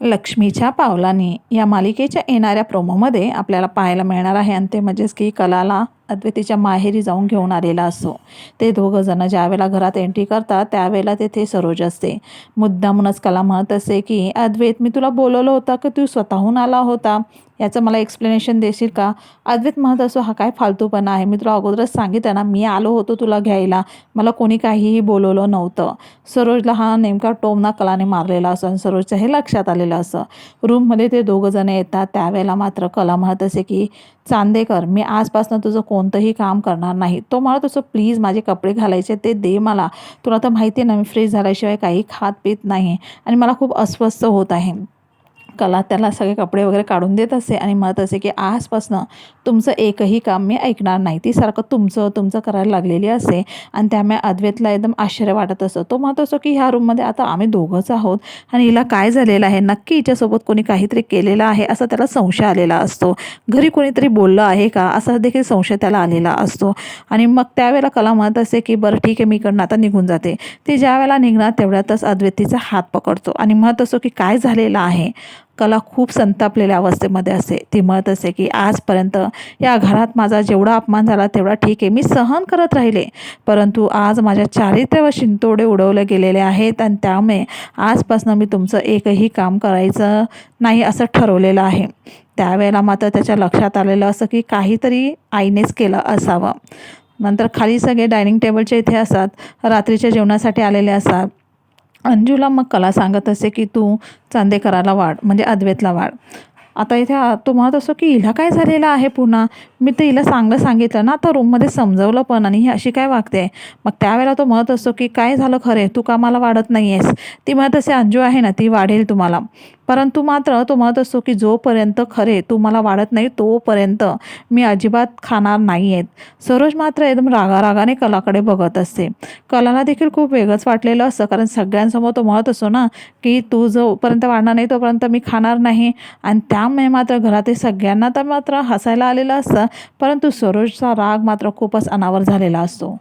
लक्ष्मीच्या पावलांनी या मालिकेच्या येणाऱ्या प्रोमोमध्ये आपल्याला पाहायला मिळणार आहे आणि ते म्हणजेच की कलाला अद्वैतीच्या माहेरी जाऊन घेऊन आलेला असतो. ते दोघं जण ज्यावेळेला घरात एंट्री करतात त्यावेळेला तेथे सरोज असते. मुद्दामूनच कला म्हणत असते की अद्वैत, मी तुला बोलवलं होतं की तू स्वतःहून आला होता, याचं मला एक्सप्लेनेशन देशील का? अद्वैत म्हणत असतो, हा काय फालतूपणा आहे, मी तुला अगोदरच सांगितलं ना, मी आलो होतो तुला घ्यायला, मला कोणी काहीही बोलवलं नव्हतं. सरोजला हा नेमका टोमणा कलाने मारलेला असतो आणि सरोजचं हे लक्षात आलेलं असतं. रूममध्ये ते दोघं जण येतात त्यावेळेला मात्र कला म्हणत असे की चांदेकर, मी आजपासून तुझं कोणतंही काम करणार नाही. तो म्हणत असतो, प्लीज माझे कपडे घालायचे ते दे मला, तुला तर माहिती आहे ना मी फ्रेश झाल्याशिवाय काही खात पीत नाही आणि मला खूप अस्वस्थ होत आहे. कला त्याला सगळे कपडे वगैरे काढून देत असते आणि म्हणत असे की आजपासनं तुमचं एकही काम मी ऐकणार नाही. ती सारखं तुमचं तुमचं करायला लागलेली असते आणि त्यामुळे अद्वैतला एकदम आश्चर्य वाटत असतं. तो म्हणत असतो की ह्या रूममध्ये आता आम्ही दोघंच आहोत आणि हिला काय झालेलं आहे, नक्की हिच्यासोबत कोणी काहीतरी केलेलं आहे असा त्याला संशय आलेला असतो. घरी कोणीतरी बोललं आहे का असा देखील संशय त्याला आलेला असतो. आणि मग त्यावेळेला कला म्हणत असते की बरं ठीक आहे, मी इकडनं आता निघून जाते. ती ज्या वेळेला निघणार तेवढ्यातच अद्वैतीचा हात पकडतो आणि म्हणत असतो की काय झालेलं आहे. कला खूप संतापलेल्या अवस्थेमध्ये असते. ती म्हणत असते की आजपर्यंत या घरात माझा जेवढा अपमान झाला तेवढा ठीक आहे, मी सहन करत राहिले, परंतु आज माझ्या चारित्र्यावर शिंतोडे उडवले गेलेले आहेत आणि त्यामुळे आजपासून मी तुमचं एकही काम करायचं नाही असं ठरवलेलं आहे. त्यावेळेला मात्र त्याच्या लक्षात आलेलं असं की काहीतरी आईनेच केलं असावं. नंतर खाली सगळे डायनिंग टेबलच्या इथे असतात, रात्रीच्या जेवणासाठी आलेले असतात. अंजूला मग कला सांगत असे की तू चांदेकराला वाढ म्हणजे अद्वैतला वाढ. आता इथे तो म्हणत असतो की हिला काय झालेलं आहे पुन्हा, मी तर हिला चांगलं सांगितलं ना, आता रूममध्ये समजवलं पण आणि ही अशी काय वागते. मग त्यावेळेला तो म्हणत असतो की काय झालं खरे, तू का मला वाढत नाही आहेस. ती म्हणत असे अंजू आहे ना ती वाढेल तुम्हाला, परंतु मात्र तो म्हणत असतो की जोपर्यंत खरे तू मला वाढत नाही तोपर्यंत मी अजिबात खाणार नाही आहेत. सरोज मात्र एकदम रागारागाने कलाकडे बघत असते. कलाला देखील खूप वेगळंच वाटलेलं असतं, कारण सगळ्यांसमोर तो म्हणत असतो ना की तू जोपर्यंत वाढणार नाही तोपर्यंत मी खाणार नाही. आणि त्यामुळे मात्र घरातील सगळ्यांना तर मात्र हसायला आलेलं असतं, परंतु सरोजचा राग मात्र खूपच अनावर झालेला असतो.